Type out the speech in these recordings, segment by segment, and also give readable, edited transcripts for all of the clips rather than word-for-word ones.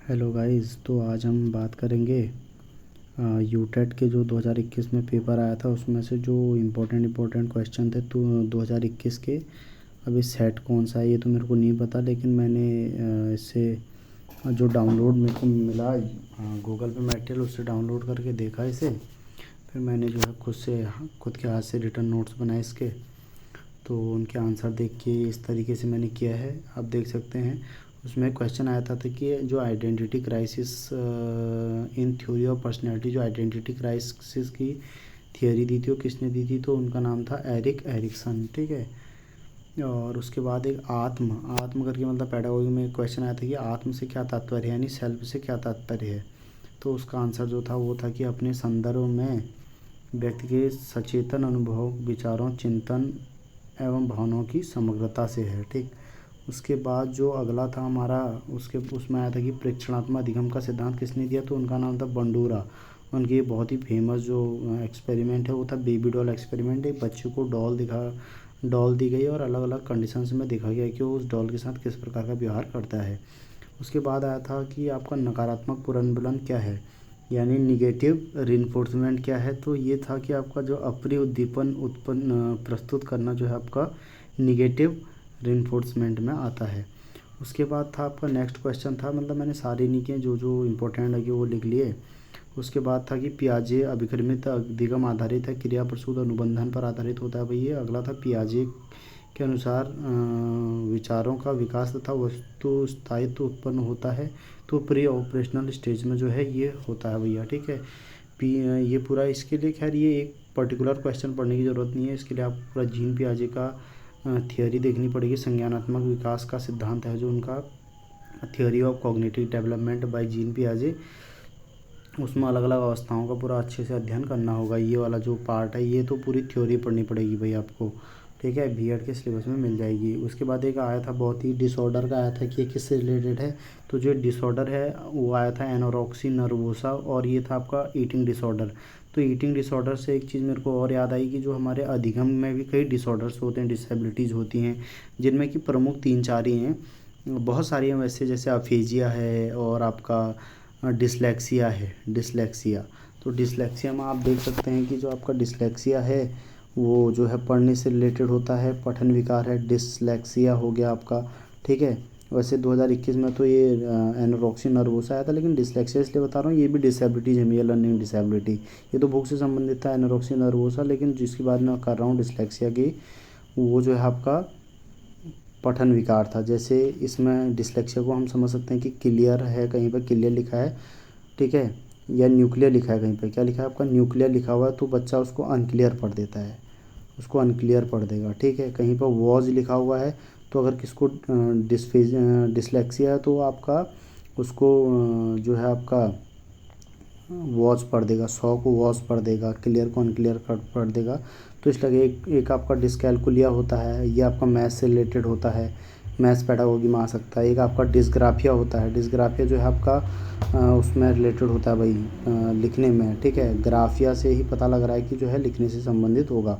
Hello guys, तो आज हम बात करेंगे यूटेट के जो 2021 में पेपर आया था उसमें से जो इम्पोर्टेंट क्वेश्चन थे तो 2021 के। अभी सेट कौन सा है ये तो मेरे को नहीं पता, लेकिन मैंने इससे जो डाउनलोड मेरे को मिला गूगल पे मटेरियल उससे डाउनलोड करके देखा इसे। फिर मैंने जो है खुद के हाथ से रिटर्न नोट्स बनाए इसके। तो उनके आंसर देख के इस तरीके से मैंने किया है, आप देख सकते हैं। उसमें क्वेश्चन आया था कि जो identity crisis in theory of personality, जो आइडेंटिटी क्राइसिस की थियोरी दी थी वो किसने दी थी, तो उनका नाम था एरिक एरिक्सन, ठीक है। और उसके बाद एक आत्म करके मतलब पेडागोगी में क्वेश्चन आया था कि आत्म से क्या तात्पर्य है, यानी सेल्फ से क्या तात्पर्य है। तो उसका आंसर जो था वो था कि अपने संदर्भ में व्यक्ति के सचेतन अनुभव, विचारों, चिंतन एवं भावनाओं की समग्रता से है, ठीक। उसके बाद जो अगला था हमारा उसमें आया था कि प्रेक्षणात्मक अधिगम का सिद्धांत किसने दिया, तो उनका नाम था बंडूरा। उनकी ये बहुत ही फेमस जो एक्सपेरिमेंट है वो था बेबी डॉल एक्सपेरिमेंट। एक बच्चे को डॉल दी गई और अलग अलग कंडीशंस में देखा गया कि वो उस डॉल के साथ किस प्रकार का व्यवहार करता है। उसके बाद आया था कि आपका नकारात्मक पुनर्विलन क्या है, यानी निगेटिव रिइंफोर्समेंट क्या है। तो ये था कि आपका जो अप्रिय उद्दीपन उत्पन्न प्रस्तुत करना जो है आपका निगेटिव रिइंफोर्समेंट में आता है। उसके बाद था आपका नेक्स्ट क्वेश्चन था, मतलब मैंने सारे नहीं किए, जो जो इम्पोर्टेंट लगे वो लिख लिए। उसके बाद था कि पियाजे अभिक्रमित अधिगम आधारित है, क्रिया प्रसूत अनुबंधन पर आधारित होता है भैया। अगला था पियाजे के अनुसार विचारों का विकास तथा वस्तु स्थायित्व उत्पन्न होता है, तो प्री ऑपरेशनल स्टेज में जो है ये होता है भैया, ठीक है। ये पूरा इसके लिए खैर ये एक पर्टिकुलर क्वेश्चन पढ़ने की ज़रूरत नहीं है, इसके लिए आपको पूरा जीन पियाजे का थियोरी देखनी पड़ेगी। संज्ञानात्मक विकास का सिद्धांत है जो उनका theory of cognitive development by Jean पियाजे, उसमें अलग अलग अवस्थाओं का पूरा अच्छे से अध्ययन करना होगा। ये वाला जो पार्ट है ये तो पूरी थ्योरी पढ़नी पड़ेगी भाई आपको, ठीक है। बीएड के सिलेबस में मिल जाएगी। उसके बाद एक आया था बहुत ही डिसऑर्डर का आया था कि ये किससे रिलेटेड है, तो जो डिसऑर्डर है वो आया था एनोरेक्सिया नर्वोसा, और ये था आपका ईटिंग डिसऑर्डर। तो ईटिंग डिसऑर्डर से एक चीज़ मेरे को और याद आई कि जो हमारे अधिगम में भी कई डिसऑर्डर्स होते हैं, डिसेबिलिटीज़ होती हैं, जिनमें कि प्रमुख 3-4 ही हैं। बहुत सारी हैं वैसे, जैसे अफेजिया है और आपका डिसलेक्सिया। तो डिसलेक्सिया में आप देख सकते हैं कि जो आपका डिसलेक्सिया है वो जो है पढ़ने से रिलेटेड होता है, पठन विकार है, डिसलेक्सिया हो गया आपका, ठीक है। वैसे 2021 में तो ये एनोरेक्सिया नर्वोसा आया था, लेकिन डिसलेक्सिया इसलिए बता रहा हूँ ये भी डिसेबिलिटीज है, लर्निंग डिसेबिलिटी। ये तो बुक से संबंधित था एनोरेक्सिया नर्वोसा, लेकिन जिसकी बात मैं कर रहा हूँ डिसलेक्सिया की, वो जो है आपका पठन विकार था। जैसे इसमें डिसलेक्सिया को हम समझ सकते हैं कि क्लियर है, कहीं पर क्लियर लिखा है, ठीक है, या न्यूक्लियर लिखा है, कहीं पर क्या लिखा है आपका न्यूक्लियर लिखा हुआ है तो बच्चा उसको अनक्लियर पढ़ देता है, उसको अनक्लियर पढ़ देगा, ठीक है। कहीं पर वॉज लिखा हुआ है तो अगर किसको डिसलेक्सिया है तो आपका उसको जो है आपका वॉच पढ़ देगा, 100 को वॉच पढ़ देगा, क्लियर को अनक्लियर पढ़ देगा। तो इसलिए एक आपका डिसकैलकुलिया होता है, ये आपका मैथ्स से रिलेटेड होता है, मैथ्स पेडागोगी में आ सकता है। एक आपका डिसग्राफिया होता है, डिसग्राफिया जो है आपका उसमें रिलेटेड होता है भाई लिखने में, ठीक है। ग्राफिया से ही पता लग रहा है कि जो है लिखने से संबंधित होगा।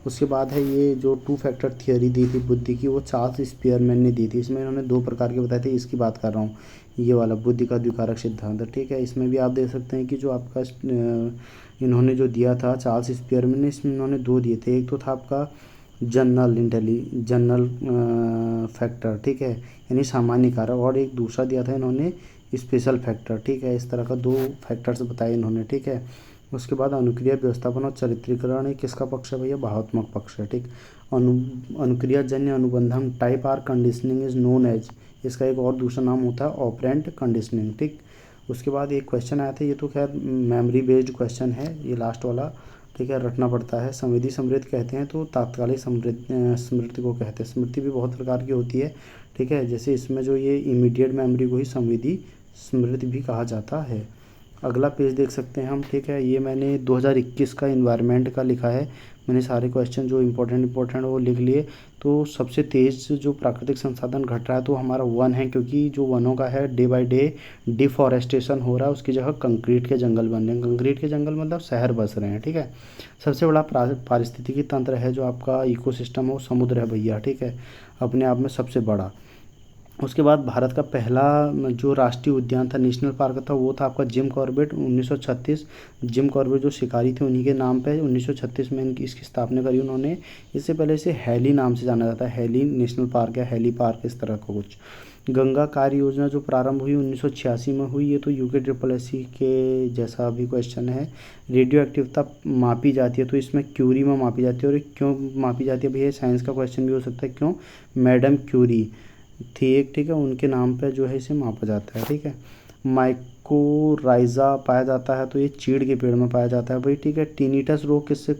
उसके बाद है ये जो 2 फैक्टर थियोरी दी थी बुद्धि की, वो चार्ल्स स्पीयरमैन ने दी थी। इसमें इन्होंने 2 प्रकार के बताए थे, इसकी बात कर रहा हूँ, ये वाला बुद्धि का द्विकारक सिद्धांत, ठीक है। इसमें भी आप देख सकते हैं कि जो आपका इन्होंने जो दिया था चार्ल्स स्पीयरमैन ने, इसमें इन्होंने 2 दिए थे। एक तो था आपका जनरल फैक्टर, ठीक है, यानी सामान्य कारक, और एक दूसरा दिया था इन्होंने स्पेशल फैक्टर, ठीक है। इस तरह का 2 फैक्टर्स बताए इन्होंने, ठीक है। उसके बाद अनुक्रिया व्यवस्थापन और चरित्रीकरण, किसका पक्ष है भैया, भावात्मक पक्ष है, ठीक। अनुक्रियाजन्य अनुबंधन type R conditioning is known as, इसका एक और दूसरा नाम होता है ऑपरेंट कंडीशनिंग, ठीक। उसके बाद एक क्वेश्चन आया था, ये तो खैर मेमोरी बेस्ड क्वेश्चन है ये लास्ट वाला, ठीक है, रटना पड़ता है। संवेदी समृद्धि कहते हैं तो तात्कालिक स्मृति को कहते हैं। स्मृति भी बहुत प्रकार की होती है, ठीक है, जैसे इसमें जो ये इमीडिएट मेमोरी को ही संवेदी स्मृति भी कहा जाता है। अगला पेज देख सकते हैं हम, ठीक है। ये मैंने 2021 का इन्वायरमेंट का लिखा है, मैंने सारे क्वेश्चन जो इम्पोर्टेंट वो लिख लिए। तो सबसे तेज़ जो प्राकृतिक संसाधन घट रहा है तो हमारा वन है, क्योंकि जो वनों का है डे बाय डे डिफॉरेस्टेशन हो रहा है, उसकी जगह कंक्रीट के जंगल बन रहे हैं। कंक्रीट के जंगल मतलब शहर बस रहे हैं, ठीक है। सबसे बड़ा पारिस्थितिकी तंत्र है जो आपका इकोसिस्टम है वो समुद्र है भैया, ठीक है, अपने आप में सबसे बड़ा। उसके बाद भारत का पहला जो राष्ट्रीय उद्यान था, नेशनल पार्क था, वो था आपका जिम कॉर्बेट 1936। जिम कॉर्बेट जो शिकारी थे उन्हीं के नाम पे 1936 में इसकी स्थापना करी उन्होंने। इससे पहले इसे हैली नाम से जाना जाता है, हैली नेशनल पार्क या हैली पार्क इस तरह का कुछ। गंगा कार्य योजना जो प्रारंभ हुई 1986 में हुई, ये तो यूके ट्रिपल एस सी के जैसा भी क्वेश्चन है। रेडियो एक्टिवता मापी जाती है तो इसमें क्यूरी में मापी जाती है, और क्यों मापी जाती है भैया, साइंस का क्वेश्चन भी हो सकता है, क्यों, मैडम क्यूरी थी एक, ठीक है, उनके नाम पे जो है इसे मापा जाता है, ठीक है। माइकोराइजा पाया जाता है तो ये चीड़ के पेड़ में पाया जाता है भाई, ठीक है। टिनिटस रोग किससे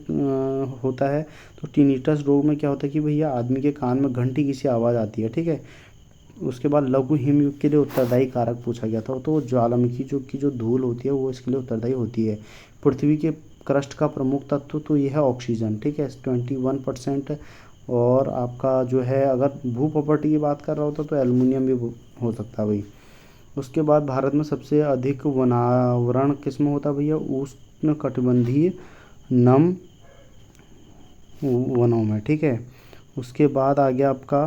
होता है, तो टिनिटस रोग में क्या होता है कि भैया आदमी के कान में घंटी की सी आवाज़ आती है, ठीक है। उसके बाद लघु हिमयुग के लिए उत्तरदायी कारक पूछा गया था, तो ज्वालामुखी जो धूल होती है वो इसके लिए उत्तरदायी होती है। पृथ्वी के क्रस्ट का प्रमुख तत्व तो ये है ऑक्सीजन, ठीक है, 21%। और आपका जो है अगर भू प्रॉपर्टी की बात कर रहा होता तो एल्युमिनियम भी हो सकता है भाई। उसके बाद भारत में सबसे अधिक वनावरण किस में होता है भैया, उष्ण कटिबंधीय नम वनों में, ठीक है। उसके बाद आ गया आपका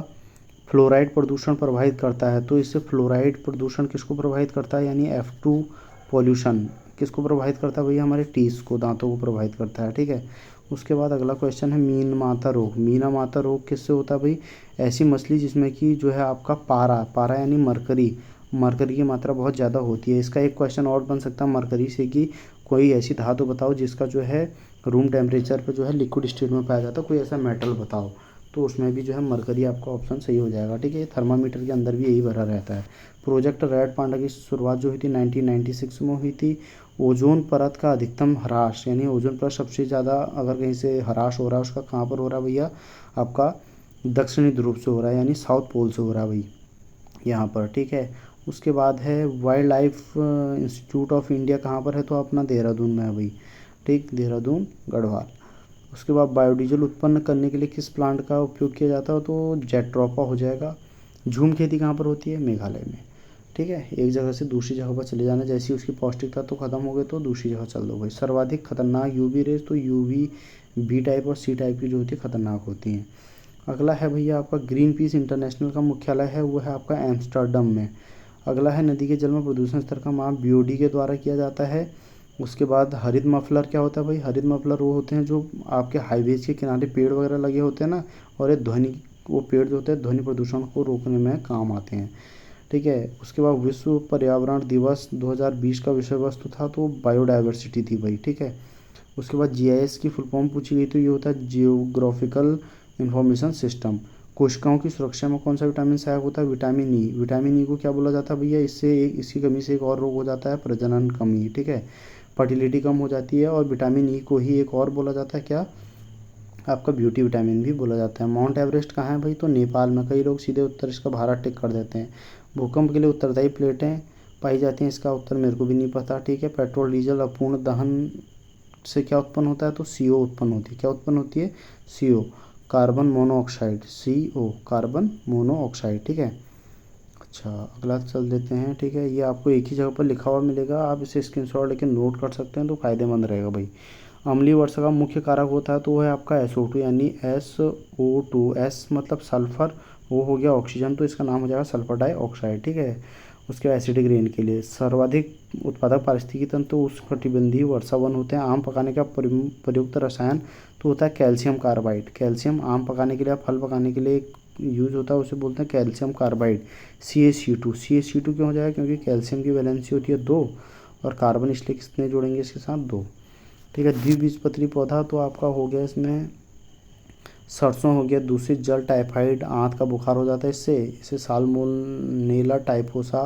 फ्लोराइड प्रदूषण प्रभावित करता है, तो इससे फ्लोराइड प्रदूषण किसको प्रभावित करता है, यानी F2 पॉल्यूशन किसको प्रभावित करता है भैया, हमारे टीथ को, दांतों को प्रभावित करता है, ठीक है। उसके बाद अगला क्वेश्चन है मीन माता रोग। मीना माता रोग किससे होता है भाई, ऐसी मछली जिसमें कि जो है आपका पारा यानी मरकरी की मात्रा बहुत ज़्यादा होती है। इसका एक क्वेश्चन और बन सकता है मरकरी से कि कोई ऐसी धातु बताओ जिसका जो है रूम टेम्परेचर पर जो है लिक्विड स्टेट में पाया जाता है, कोई ऐसा मेटल बताओ, तो उसमें भी जो है मरकरी आपका ऑप्शन सही हो जाएगा, ठीक है। थर्मामीटर के अंदर भी यही भरा रहता है। प्रोजेक्ट रेड पांडा की शुरुआत जो हुई थी 1996 में हुई थी। ओजोन परत का अधिकतम ह्रास, यानी ओजोन परत सबसे ज़्यादा अगर कहीं से ह्रास हो रहा है उसका कहाँ पर हो रहा है भैया, आपका दक्षिणी ध्रुव से हो रहा है, यानी साउथ पोल से हो रहा है भाई यहाँ पर, ठीक है। उसके बाद है wild life institute of India कहाँ पर है, तो अपना देहरादून में है भाई, ठीक, देहरादून गढ़वाल। उसके बाद बायोडीजल उत्पन्न करने के लिए किस प्लांट का उपयोग किया जाता है, तो जेट्रोपा हो जाएगा। झूम खेती कहाँ पर होती है, मेघालय में, ठीक है। एक जगह से दूसरी जगह पर चले जाना, जैसे ही उसकी पौष्टिकता तो खत्म हो गई तो दूसरी जगह चल दो भाई। सर्वाधिक खतरनाक यूवी रेज, तो यूवी बी टाइप और सी टाइप की जो होती है खतरनाक होती हैं। अगला है भैया आपका ग्रीन पीस इंटरनेशनल का मुख्यालय है वो है आपका एम्स्टर्डम में। अगला है नदी के जल में प्रदूषण स्तर का माप बीओडी के द्वारा किया जाता है। उसके बाद हरित मफलर क्या होता है भाई, हरित मफलर वो होते हैं जो आपके हाईवेज के किनारे पेड़ वगैरह लगे होते हैं ना, और ये वो पेड़ जो होते हैं ध्वनि प्रदूषण को रोकने में काम आते हैं, ठीक है। उसके बाद विश्व पर्यावरण दिवस 2020 का विषय वस्तु था तो बायोडाइवर्सिटी थी भाई, ठीक है। उसके बाद जीआईएस की फुल फॉर्म पूछी गई तो ये होता है जियोग्राफिकल इंफॉर्मेशन सिस्टम। कोशिकाओं की सुरक्षा में कौन सा विटामिन सहायक होता है, विटामिन ई। विटामिन ई को क्या बोला जाता है भैया, इसकी कमी से एक और रोग हो जाता है, प्रजनन कमी, ठीक है, फर्टिलिटी कम हो जाती है। और विटामिन ई को ही एक और बोला जाता है क्या, आपका ब्यूटी विटामिन भी बोला जाता है। माउंट एवरेस्ट कहाँ है भाई, तो नेपाल में। कई लोग सीधे उत्तर इसका भारत टिक कर देते हैं। भूकंप के लिए उत्तरदायी प्लेटें पाई जाती हैं, इसका उत्तर मेरे को भी नहीं पता, ठीक है। पेट्रोल डीजल अपूर्ण दहन से क्या उत्पन्न होता है, तो CO उत्पन्न होती है, क्या उत्पन्न होती है, CO, carbon monoxide, CO carbon monoxide, ठीक है। अच्छा अगला चल देते हैं, ठीक है। ये आपको एक ही जगह पर लिखा हुआ मिलेगा, आप इसे स्क्रीनशॉट लेके नोट कर सकते हैं तो फ़ायदेमंद रहेगा भाई। अम्लीय वर्षा का मुख्य कारक होता है तो वो है आपका SO2 यानी SO2, S मतलब सल्फर, वो हो गया ऑक्सीजन, तो इसका नाम हो जाएगा सल्फर डाइऑक्साइड, ठीक है। उसके एसिडिक रेन के लिए सर्वाधिक उत्पादक पारिस्थितिकी तंत्र तो उष्णकटिबंधीय वर्षा वन होते हैं। आम पकाने का प्रयुक्त रसायन तो होता है कैल्शियम कार्बाइड। कैल्शियम आम पकाने के लिए, फल पकाने के लिए यूज होता है, उसे बोलते हैं कैल्शियम कार्बाइड। CaC2 क्यों हो जाएगा, क्योंकि कैल्शियम की वैलेंसी होती है 2 और कार्बन इसलिए कितने जोड़ेंगे इसके साथ, 2, ठीक है। द्विबीजपत्री पौधा तो आपका हो गया इसमें सरसों हो गया। दूषित जल टाइफाइड आंत का बुखार हो जाता है इससे, इसे साल्मोनेला टाइफोसा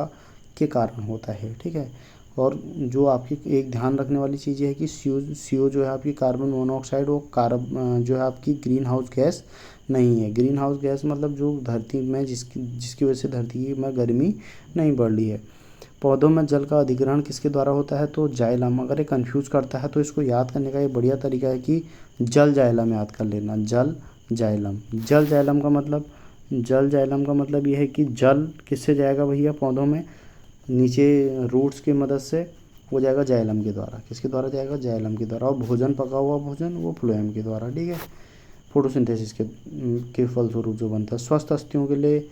के कारण होता है, ठीक है। और जो आपकी एक ध्यान रखने वाली चीज़ है कि CO जो है आपकी कार्बन मोनोऑक्साइड, वो जो है आपकी ग्रीन हाउस गैस नहीं है। ग्रीन हाउस गैस मतलब जो धरती में जिसकी वजह से धरती में गर्मी नहीं बढ़ रही है। पौधों में जल का अधिग्रहण किसके द्वारा होता है, तो जाइलम। अगर ये कंफ्यूज करता है तो इसको याद करने का ये बढ़िया तरीका है कि जल जाइलम याद कर लेना, जल जाइलम। जल जाइलम का मतलब ये है कि जल किससे जाएगा भैया, पौधों में नीचे रूट्स की मदद से वो जाएगा जाइलम के द्वारा। किसके द्वारा जाएगा, जाइलम के द्वारा। और भोजन, पका हुआ भोजन, वो फ्लोएम के द्वारा, ठीक है, फोटोसिंथेसिस के फलस्वरूप जो बनता है। स्वस्थ अस्थियों के लिए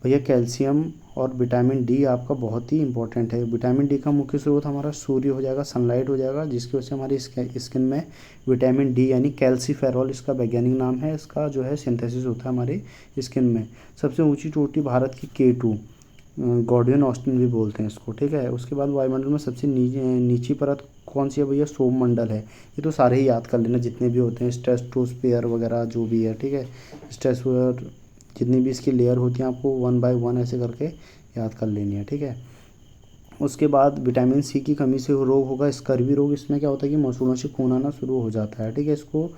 भैया कैल्शियम और विटामिन डी आपका बहुत ही इंपॉर्टेंट है। विटामिन डी का मुख्य स्रोत हमारा सूर्य हो जाएगा, सनलाइट हो जाएगा, जिसकी वजह से हमारी स्किन में विटामिन डी यानी कैल्सीफेरॉल इसका वैज्ञानिक नाम है, इसका जो है सिंथेसिस होता है हमारी स्किन में। सबसे ऊंची चोटी भारत की K2 गॉर्डियन ऑस्टिन भी बोलते हैं इसको, ठीक है। उसके बाद वायुमंडल में सबसे नीची परत कौन सी है भैया? सौरमंडल है। ये तो सारे ही याद कर लेना जितने भी होते हैं, स्ट्रेटोस्फीयर वगैरह जो भी है, ठीक है। स्ट्रेटोस्फीयर जितनी भी इसकी लेयर होती हैं आपको 1 बाय 1 ऐसे करके याद कर लेनी है, ठीक है। उसके बाद विटामिन सी की कमी से रोग होगा स्कर्वी रोग। इसमें क्या होता है कि मसूड़ों से खून आना शुरू हो जाता है, ठीक है। इसको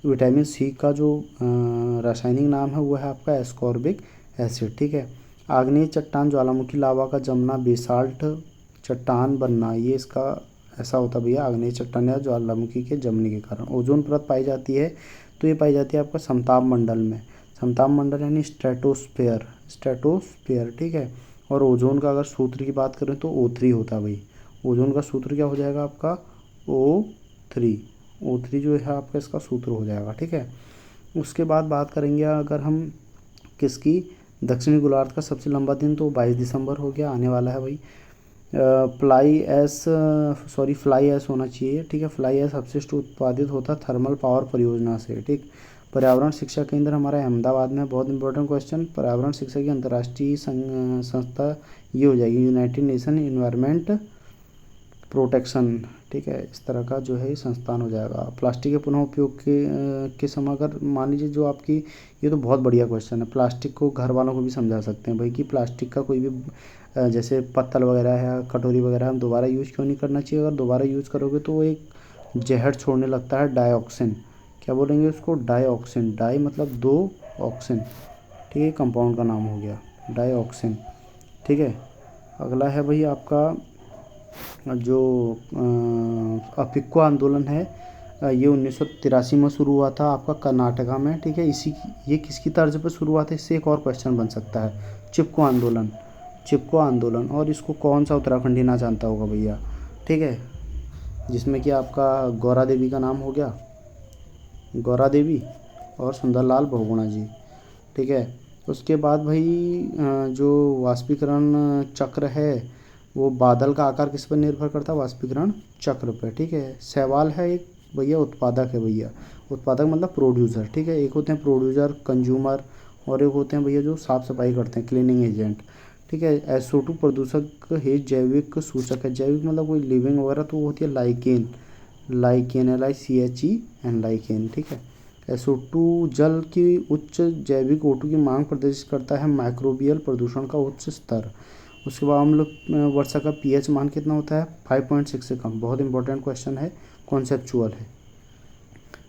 विटामिन सी का जो रासायनिक नाम है वो है आपका एस्कॉर्बिक एसिड, ठीक है। आग्नेय चट्टान ज्वालामुखी लावा का जमना, बेसाल्ट चट्टान बनना, ये इसका ऐसा होता है भैया आग्नेय चट्टान या ज्वालामुखी के जमने के कारण। ओजोन परत पाई जाती है तो ये पाई जाती है आपका समताप मंडल में। समताप मंडल यानी स्ट्रेटोस्फेयर, स्ट्रेटोस्फेयर, ठीक है। और ओजोन का अगर सूत्र की बात करें तो O3 होता है भाई। ओजोन का सूत्र क्या हो जाएगा आपका? O3। O3 जो है आपका इसका सूत्र हो जाएगा, ठीक है। उसके बाद बात करेंगे अगर हम किसकी, दक्षिणी गोलार्ध का सबसे लंबा दिन तो 22 दिसंबर हो गया, आने वाला है भाई। फ्लाई ऐश होना चाहिए, ठीक है। फ्लाई ऐश अपशिष्ट उत्पादित होता थर्मल पावर परियोजना से, ठीक। पर्यावरण शिक्षा केंद्र हमारा अहमदाबाद में, बहुत इंपॉर्टेंट क्वेश्चन। पर्यावरण शिक्षा की अंतर्राष्ट्रीय संस्था ये हो जाएगी यूनाइटेड नेशन इन्वायरमेंट प्रोटेक्शन, ठीक है। इस तरह का जो है ये संस्थान हो जाएगा। प्लास्टिक के पुनः उपयोग के समय अगर मान लीजिए जो आपकी, ये तो बहुत बढ़िया क्वेश्चन है, प्लास्टिक को घर वालों को भी समझा सकते हैं भाई कि प्लास्टिक का कोई भी जैसे पत्तल वगैरह है, कटोरी वगैरह, हम दोबारा यूज़ क्यों नहीं करना चाहिए? अगर दोबारा यूज़ करोगे तो वो एक जहर छोड़ने लगता है, डाइऑक्सिन। क्या बोलेंगे उसको? डाइऑक्सिन। डाई मतलब 2, ऑक्सिन, ठीक है, कंपाउंड का नाम हो गया डाइऑक्सिन, ठीक है। अगला है भाई आपका जो अपिक्को आंदोलन है, ये 1983 में शुरू हुआ था आपका कर्नाटका में, ठीक है। ये किसकी तर्ज पर शुरू हुआ था? इससे एक और क्वेश्चन बन सकता है, चिपको आंदोलन, चिपको आंदोलन। और इसको कौन सा उत्तराखंडी ना जानता होगा भैया, ठीक है, जिसमें कि आपका गौरा देवी का नाम हो गया, गौरा देवी और सुंदरलाल बहुगुणा जी, ठीक है। उसके बाद भाई जो वाष्पीकरण चक्र है वो बादल का आकार किस पर निर्भर करता है? वाष्पीकरण चक्र पर, ठीक है। सवाल है एक भैया, उत्पादक है भैया, उत्पादक मतलब प्रोड्यूसर, ठीक है। एक होते हैं प्रोड्यूसर कंज्यूमर, और एक होते हैं भैया जो साफ सफाई करते हैं क्लीनिंग एजेंट, ठीक है। SO2 प्रदूषक है, जैविक सूचक है। जैविक मतलब कोई लिविंग वगैरह, तो वो होती है लाइकेन, लाइकेन LICHEN, लाइकेन, ठीक है। SO2 जल की उच्च जैविक O2 की मांग प्रदर्शित करता है, माइक्रोबियल प्रदूषण का उच्च स्तर। उसके बाद हम लोग वर्षा का pH मान कितना होता है? 5.6 से कम। बहुत इंपॉर्टेंट क्वेश्चन है, कॉन्सेप्चुअल है।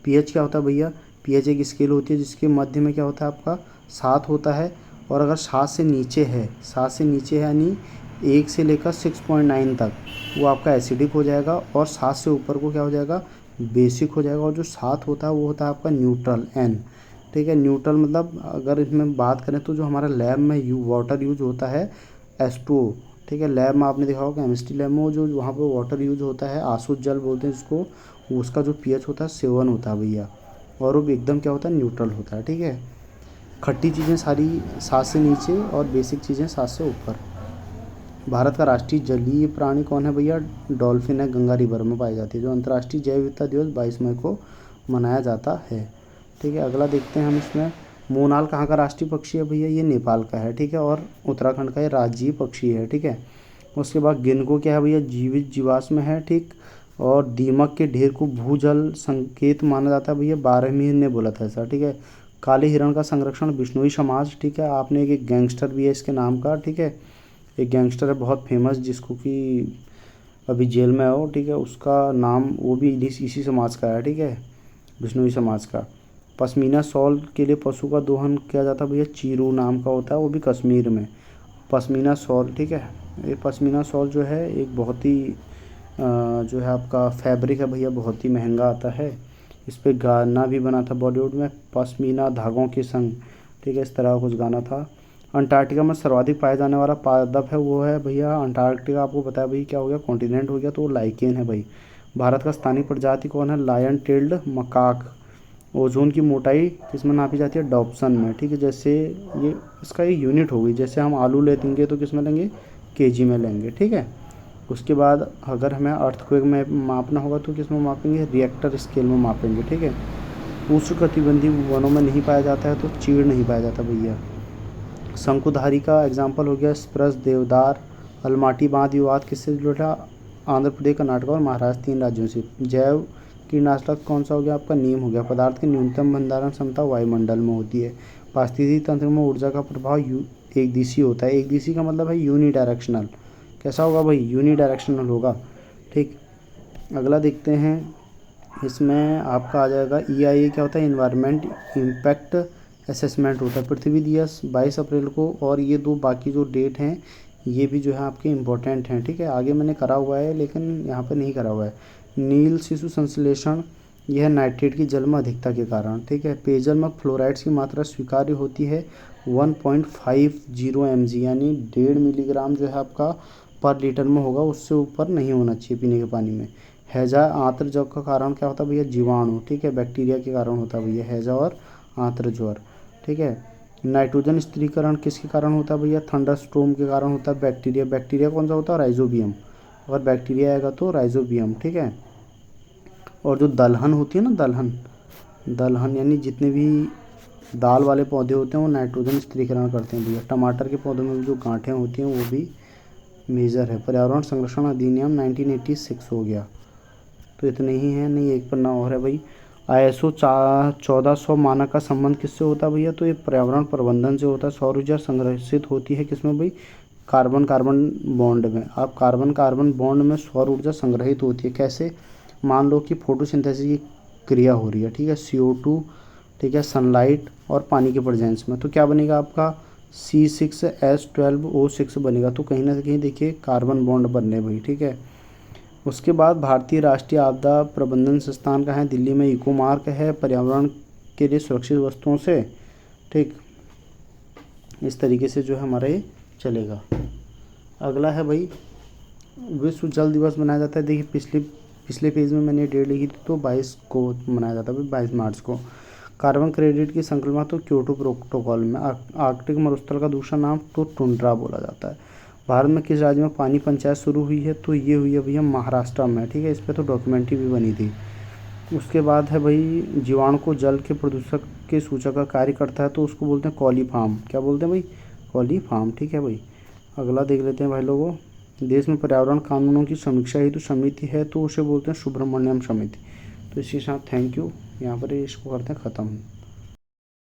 pH क्या होता है भैया? pH एक स्केल होती है जिसके मध्य में क्या होता है आपका 7 होता है, और अगर 7 से नीचे है, 7 से नीचे है यानी 1 से लेकर 6.9 तक, वो आपका एसिडिक हो जाएगा, और 7 से ऊपर को क्या हो जाएगा? बेसिक हो जाएगा। और जो 7 होता है वो होता है आपका न्यूट्रल, N, ठीक है। न्यूट्रल मतलब अगर इसमें बात करें तो जो हमारा लैब में वाटर यूज होता है H2O, ठीक है। लैब में आपने देखा होगा केमिस्ट्री लैब में, वो जो वहाँ पे वाटर यूज होता है आसुत जल बोलते हैं जिसको, उसका जो pH होता है 7 होता है भैया, और वो एकदम क्या होता है? न्यूट्रल होता है, ठीक है। खट्टी चीज़ें सारी 7 से नीचे और बेसिक चीज़ें 7 से ऊपर। भारत का राष्ट्रीय जलीय प्राणी कौन है भैया? डॉल्फिन है, गंगा रिवर में पाई जाती है। जो अंतर्राष्ट्रीय जैव विविधता दिवस 22 मई को मनाया जाता है, ठीक है। अगला देखते हैं हम इसमें, मोनाल कहाँ का राष्ट्रीय पक्षी है भैया? ये नेपाल का है, ठीक है, और उत्तराखंड का ये राज्यीय पक्षी है, ठीक है। उसके बाद गिनको क्या है भैया? जीवित जीवाश्म है, ठीक। और दीमक के ढेर को भूजल संकेत माना जाता है भैया, 12वीं ने बोला था ऐसा, ठीक है। काले हिरण का संरक्षण बिश्नोई समाज, ठीक है। आपने एक गैंगस्टर भी है इसके नाम का, ठीक है, एक गैंगस्टर है बहुत फेमस जिसको कि अभी जेल में हो, ठीक है, उसका नाम वो भी इसी समाज का है, ठीक है, बिश्नोई समाज का। पश्मीना शॉल के लिए पशु का दोहन किया जाता है भैया, चीरू नाम का होता है, वो भी कश्मीर में। पश्मीना शॉल, ठीक है। ये पश्मीना शॉल जो है एक बहुत ही जो है आपका फैब्रिक है भैया, बहुत ही महंगा आता है। इस पर गाना भी बना था बॉलीवुड में, पश्मीना धागों के संग, ठीक है, इस तरह कुछ गाना था। अंटार्कटिका में सर्वाधिक पाया जाने वाला पादप है वो है भैया अंटार्कटिका, आपको बताया भाई क्या हो गया? कॉन्टिनेंट हो गया, तो वो लाइकेन है भाई। भारत का स्थानीय प्रजाति कौन है? लायन टेल्ड मकाक, ओजोन की मोटाई किसमें नापी जाती है? डॉप्सन में, ठीक है। जैसे ये इसका एक यूनिट होगी, जैसे हम आलू लेंगे तो किस में लेंगे? केजी में लेंगे, ठीक है। उसके बाद अगर हमें अर्थक्वेक में मापना होगा तो किस में मापेंगे? रिएक्टर स्केल में मापेंगे, ठीक है। उष्णकटिबंधीय वनों में नहीं पाया जाता है तो चीड़ नहीं पाया जाता भैया। शंकुधारी का एग्जाम्पल हो गया स्प्रस, देवदार। अलमाटी बांध विवाद किससे जुड़ा? आंध्र प्रदेश, कर्नाटक और महाराष्ट्र, 3 राज्यों से। जैव कीटनाशक कौन सा हो गया आपका? नीम हो गया। पदार्थ की न्यूनतम भंडारण क्षमता वायुमंडल में होती है। पारिस्थितिकी तंत्र में ऊर्जा का प्रभाव एक दिशी होता है। एक दिशी का मतलब है यूनी डायरेक्शनल। कैसा होगा भाई? यूनी डायरेक्शनल होगा, ठीक। अगला देखते हैं, इसमें आपका आ जाएगा EIA क्या होता है? इन्वायरमेंट इम्पैक्ट असेसमेंट होता है। पृथ्वी दिवस 22 अप्रैल को, और ये 2 बाकी जो डेट हैं ये भी जो है आपके इम्पोर्टेंट हैं, ठीक है। आगे मैंने करा हुआ है लेकिन यहाँ पर नहीं करा हुआ है। नील शिशु संश्लेषण, यह नाइट्रेट की जल में अधिकता के कारण, ठीक है। पेयजल में फ्लोराइड्स की मात्रा स्वीकार्य होती है 1.50 mg, यानी 1.5 मिलीग्राम जो है आपका पर लीटर में होगा, उससे ऊपर नहीं होना चाहिए पीने के पानी में। हैजा आंत्र ज्वर का कारण क्या होता है भैया? जीवाणु, ठीक है, बैक्टीरिया के कारण होता है भैया हैजा और आंत्र ज्वर, ठीक है। नाइट्रोजन स्थिरीकरण किसके कारण होता है भैया? थंडरस्टॉर्म के कारण होता है। बैक्टीरिया, बैक्टीरिया कौन सा होता है? राइजोबियम। अगर बैक्टीरिया आएगा तो राइजोबियम, ठीक है। और जो दलहन होती है ना, दलहन, दलहन यानी जितने भी दाल वाले पौधे होते हैं वो नाइट्रोजन स्थिरीकरण करते हैं भैया। टमाटर के पौधों में भी जो गांठें होती हैं वो भी मेजर है। पर्यावरण संरक्षण अधिनियम 1986 हो गया। तो इतने ही हैं, नहीं एक पन्ना और है भाई। ISO 1400 मानक का संबंध किससे होता है भैया? तो ये पर्यावरण प्रबंधन से होता है। सौर ऊर्जा संग्रहित होती है किसमें भाई? कार्बन कार्बन बॉन्ड में। अब कार्बन कार्बन बॉन्ड में सौर ऊर्जा संग्रहित होती है कैसे? मान लो कि फोटोसिंथेसिस की क्रिया हो रही है, ठीक है, CO2, ठीक है, सनलाइट और पानी के प्रेजेंस में, तो क्या बनेगा आपका? C6H12O6 बनेगा। तो कहीं ना कहीं देखिए कार्बन बॉन्ड बनने भाई, ठीक है। उसके बाद भारतीय राष्ट्रीय आपदा प्रबंधन संस्थान का है दिल्ली में, इको मार्क है पर्यावरण के लिए सुरक्षित वस्तुओं से, ठीक। इस तरीके से जो है हमारा ये चलेगा। अगला है भाई, विश्व जल दिवस मनाया जाता है। देखिए पिछले पेज में मैंने डेट लिखी थी तो 22 को मनाया जाता है भाई, 22 मार्च को। कार्बन क्रेडिट की संकल्पना तो क्योटो प्रोटोकॉल में। आर्कटिक मरुस्थल का दूसरा नाम तो टुंड्रा बोला जाता है। भारत में किस राज्य में पानी पंचायत शुरू हुई है? तो ये हुई है भैया महाराष्ट्र में, ठीक है। इस पर तो डॉक्यूमेंट्री भी बनी थी। उसके बाद है भाई, जीवाणु को जल के प्रदूषक के सूचक का कार्य करता है तो उसको बोलते हैं कॉलीफॉर्म। क्या बोलते हैं भाई? कॉलीफॉर्म, ठीक है भाई। अगला देख लेते हैं भाई लोगों, देश में पर्यावरण कानूनों की समीक्षा हेतु समिति है तो उसे बोलते हैं सुब्रमण्यम समिति। तो इसी के साथ थैंक यू, यहाँ पर इसको करते हैं ख़त्म।